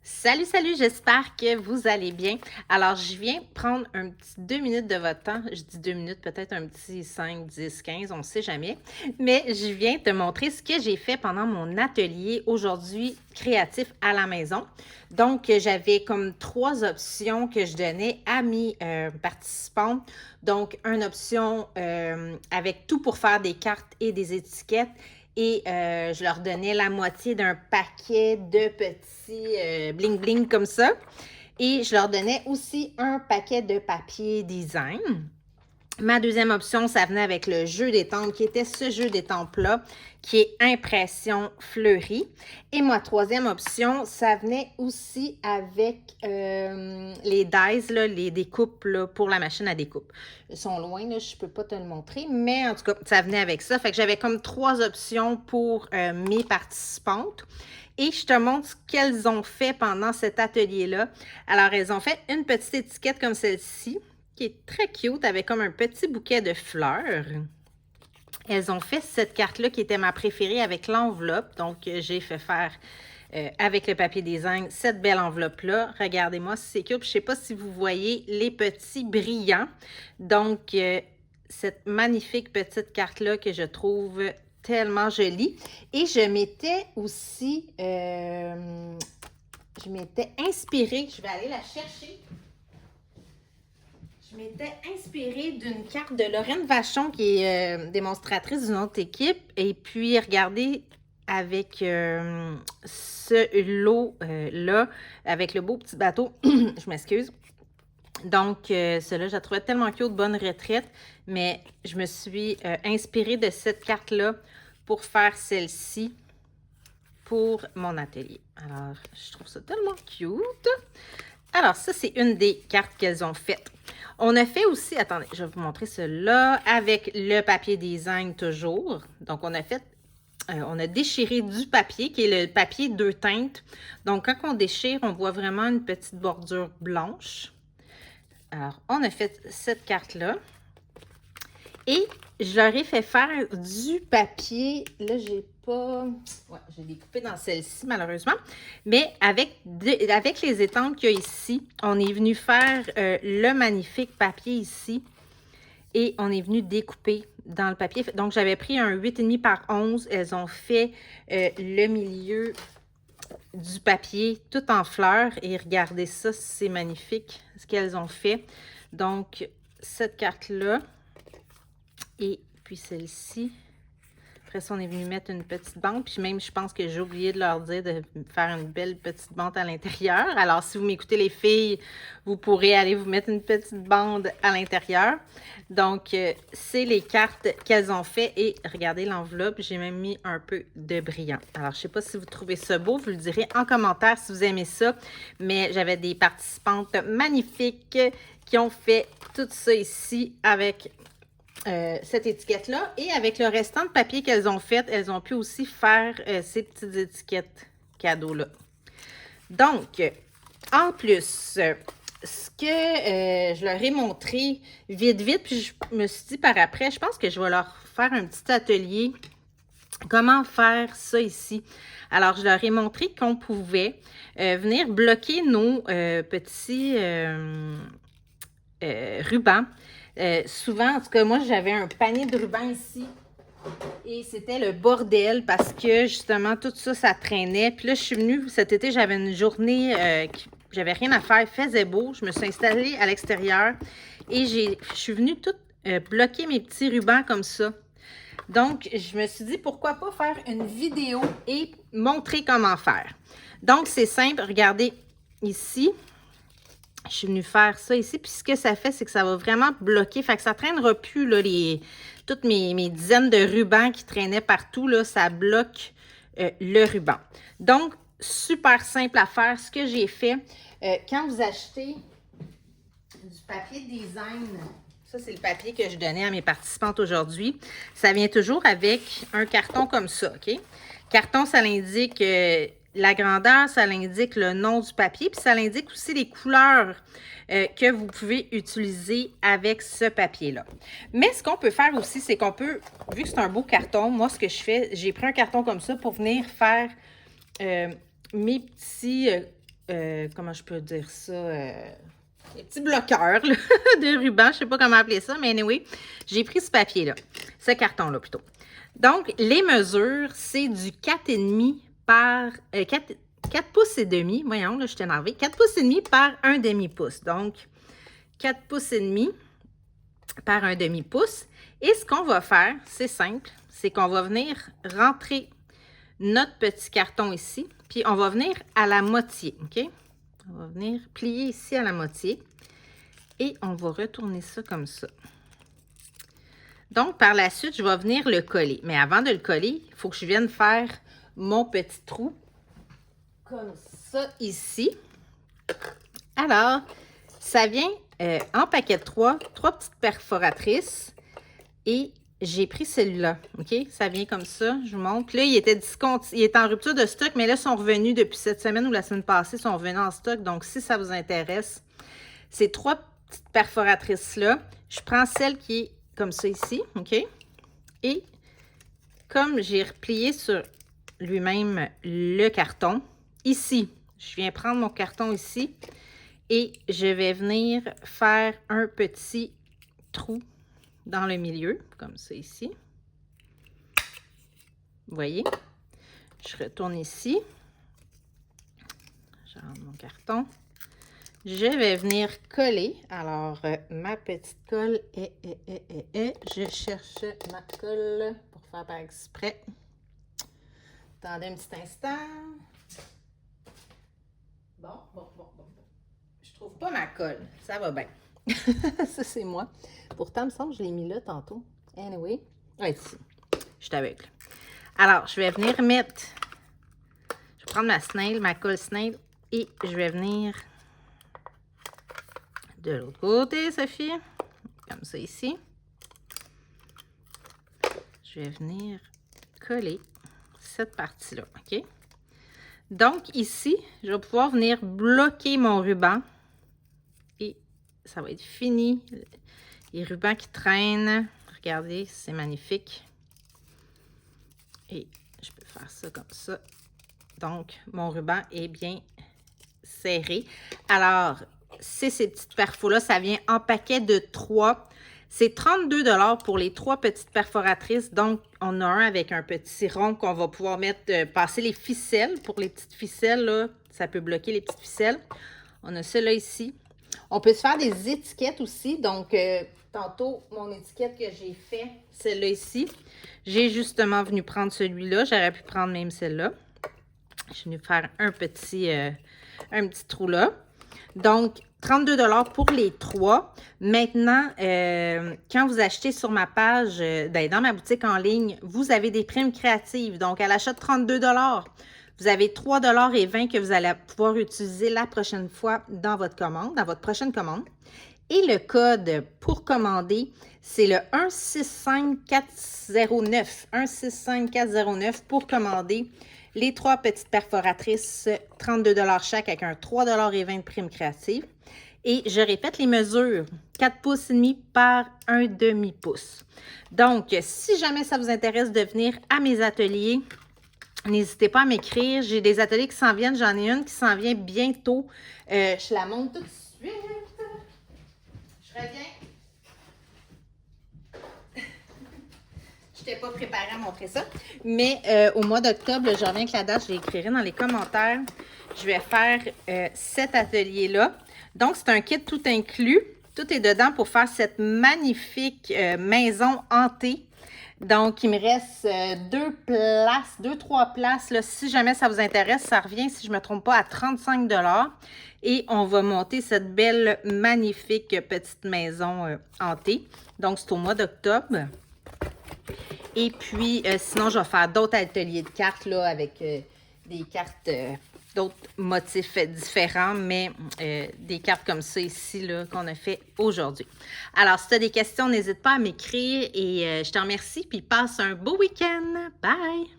Salut, salut, j'espère que vous allez bien. Alors, je viens prendre un petit 2 minutes de votre temps. Je dis 2 minutes, peut-être un petit 5, 10, 15, on ne sait jamais. Mais je viens te montrer ce que j'ai fait pendant mon atelier aujourd'hui créatif à la maison. Donc, j'avais comme 3 options que je donnais à mes participants. Donc, une option avec tout pour faire des cartes et des étiquettes. Et je leur donnais la moitié d'un paquet de petits bling-bling comme ça. Et je leur donnais aussi un paquet de papier design. Ma deuxième option, ça venait avec le jeu d'étampes, qui était ce jeu d'étampes-là, qui est impression fleurie. Et ma troisième option, ça venait aussi avec les dies, là, les découpes là, pour la machine à découpe. Ils sont loin, là, je ne peux pas te le montrer, mais en tout cas, ça venait avec ça. Fait que j'avais comme 3 options pour mes participantes. Et je te montre ce qu'elles ont fait pendant cet atelier-là. Alors, elles ont fait une petite étiquette comme celle-ci, qui est très cute, avec comme un petit bouquet de fleurs. Elles ont fait cette carte-là qui était ma préférée avec l'enveloppe. Donc, j'ai fait faire avec le papier design cette belle enveloppe-là. Regardez-moi si c'est cute. Je ne sais pas si vous voyez les petits brillants. Donc, cette magnifique petite carte-là que je trouve tellement jolie. Et je m'étais aussi... je m'étais inspirée. Je vais aller la chercher. Je m'étais inspirée d'une carte de Lorraine Vachon, qui est démonstratrice d'une autre équipe. Et puis, regardez, avec ce lot-là, avec le beau petit bateau, je m'excuse. Donc, cela, je la trouvais tellement cute, bonne retraite. Mais je me suis inspirée de cette carte-là pour faire celle-ci pour mon atelier. Alors, je trouve ça tellement cute. Alors, ça, c'est une des cartes qu'elles ont faites. On a fait aussi, attendez, je vais vous montrer cela, avec le papier design toujours. Donc, on a déchiré du papier, qui est le papier 2 teintes. Donc, quand on déchire, on voit vraiment une petite bordure blanche. Alors, on a fait cette carte-là. Et je leur ai fait faire du papier. Là, j'ai pas... Ouais, je l'ai coupé dans celle-ci, malheureusement. Mais avec les étampes qu'il y a ici, on est venu faire le magnifique papier ici. Et on est venu découper dans le papier. Donc, j'avais pris un 8,5 par 11. Elles ont fait le milieu du papier tout en fleurs. Et regardez ça, c'est magnifique ce qu'elles ont fait. Donc, cette carte-là. Et puis celle-ci. Après ça, on est venu mettre une petite bande. Puis même, je pense que j'ai oublié de leur dire de faire une belle petite bande à l'intérieur. Alors, si vous m'écoutez les filles, vous pourrez aller vous mettre une petite bande à l'intérieur. Donc, c'est les cartes qu'elles ont fait. Et regardez l'enveloppe, j'ai même mis un peu de brillant. Alors, je ne sais pas si vous trouvez ça beau. Vous le direz en commentaire si vous aimez ça. Mais j'avais des participantes magnifiques qui ont fait tout ça ici avec... cette étiquette-là. Et avec le restant de papier qu'elles ont fait, elles ont pu aussi faire ces petites étiquettes cadeaux-là. Donc, en plus, ce que je leur ai montré vite, puis je me suis dit par après, je pense que je vais leur faire un petit atelier. Comment faire ça ici? Alors, je leur ai montré qu'on pouvait venir bloquer nos petits rubans. Souvent, en tout cas, moi, j'avais un panier de rubans ici et c'était le bordel parce que, justement, tout ça, ça traînait. Puis là, je suis venue, cet été, j'avais une journée, j'avais rien à faire, il faisait beau. Je me suis installée à l'extérieur et je suis venue tout bloquer mes petits rubans comme ça. Donc, je me suis dit, pourquoi pas faire une vidéo et montrer comment faire. Donc, c'est simple, regardez ici. Je suis venue faire ça ici, puis ce que ça fait, c'est que ça va vraiment bloquer. Fait que ça ne traînera plus, là, toutes mes dizaines de rubans qui traînaient partout, là, ça bloque le ruban. Donc, super simple à faire. Ce que j'ai fait, quand vous achetez du papier design, ça, c'est le papier que je donnais à mes participantes aujourd'hui, ça vient toujours avec un carton comme ça, OK? Carton, ça l'indique... la grandeur, ça l'indique le nom du papier, puis ça l'indique aussi les couleurs que vous pouvez utiliser avec ce papier-là. Mais ce qu'on peut faire aussi, c'est qu'on peut, vu que c'est un beau carton, moi, ce que je fais, j'ai pris un carton comme ça pour venir faire mes petits comment je peux dire ça? Des petits bloqueurs là, de ruban, je ne sais pas comment appeler ça, mais anyway, j'ai pris ce papier-là, ce carton-là plutôt. Donc, les mesures, c'est du 4,5 par 4 pouces et demi. Voyons, là, je suis énervée. 4 pouces et demi par 1 demi-pouce. Donc, 4 pouces et demi par 1 demi-pouce. Et ce qu'on va faire, c'est simple, c'est qu'on va venir rentrer notre petit carton ici, puis on va venir à la moitié, OK? On va venir plier ici à la moitié et on va retourner ça comme ça. Donc, par la suite, je vais venir le coller. Mais avant de le coller, il faut que je vienne faire mon petit trou comme ça ici. Alors, ça vient en paquet de 3 petites perforatrices et j'ai pris celui-là, OK? Ça vient comme ça, je vous montre. Là, il était en rupture de stock, mais là, ils sont revenus depuis cette semaine ou la semaine passée, ils sont revenus en stock. Donc, si ça vous intéresse, ces 3 petites perforatrices-là, je prends celle qui est comme ça ici, OK? Et comme j'ai replié sur lui-même le carton, ici, je viens prendre mon carton ici et je vais venir faire un petit trou dans le milieu, comme ça ici. Vous voyez? Je retourne ici. Je rentre mon carton. Je vais venir coller. Alors, ma petite colle je cherche ma colle pour faire par exprès. Attendez un petit instant. Bon. Je trouve pas ma colle. Ça va bien. Ça, c'est moi. Pourtant, il me semble que je l'ai mis là tantôt. Anyway. Ouais, ici. Je suis aveugle. Alors, je vais venir mettre... Je vais prendre ma snail, ma colle snail, et je vais venir de l'autre côté, Sophie. Comme ça ici. Je vais venir coller cette partie-là, OK? Donc, ici, je vais pouvoir venir bloquer mon ruban. Et ça va être fini. Les rubans qui traînent. Regardez, c'est magnifique. Et je peux faire ça comme ça. Donc, mon ruban est bien serré. Alors, c'est ces petites perfos-là. Ça vient en paquet de 3. C'est 32 $ pour les 3 petites perforatrices. Donc, on a un avec un petit rond qu'on va pouvoir mettre, passer les ficelles. Pour les petites ficelles, là, ça peut bloquer les petites ficelles. On a celle-là ici. On peut se faire des étiquettes aussi. Donc, tantôt, mon étiquette que j'ai fait, celle-là ici, j'ai justement venu prendre celui-là. J'aurais pu prendre même celle-là. Je suis venue faire un petit trou là. Donc, 32 $ pour les 3. Maintenant, quand vous achetez sur ma page, dans ma boutique en ligne, vous avez des primes créatives. Donc, à l'achat de 32 $, vous avez 3,20 $ que vous allez pouvoir utiliser la prochaine fois dans votre commande, dans votre prochaine commande. Et le code pour commander, c'est le 165409. 165409 pour commander les 3 petites perforatrices, 32 $ chaque avec un 3,20 $ de prime créative. Et je répète les mesures, 4 pouces et demi par 1 demi-pouce. Donc, si jamais ça vous intéresse de venir à mes ateliers, n'hésitez pas à m'écrire. J'ai des ateliers qui s'en viennent. J'en ai une qui s'en vient bientôt. Je la montre tout de suite. Je reviens. Je n'étais pas préparée à montrer ça. Mais au mois d'octobre, je reviens avec la date. Je l'écrirai dans les commentaires. Je vais faire cet atelier-là. Donc, c'est un kit tout inclus. Tout est dedans pour faire cette magnifique maison hantée. Donc, il me reste 2-3 places. Là. Si jamais ça vous intéresse, ça revient, si je ne me trompe pas, à 35 $. Et on va monter cette belle, magnifique petite maison hantée. Donc, c'est au mois d'octobre. Et puis, sinon, je vais faire d'autres ateliers de cartes là, avec des cartes, d'autres motifs différents, mais des cartes comme ça ici qu'on a fait aujourd'hui. Alors, si tu as des questions, n'hésite pas à m'écrire et je te remercie. Puis, passe un beau week-end. Bye!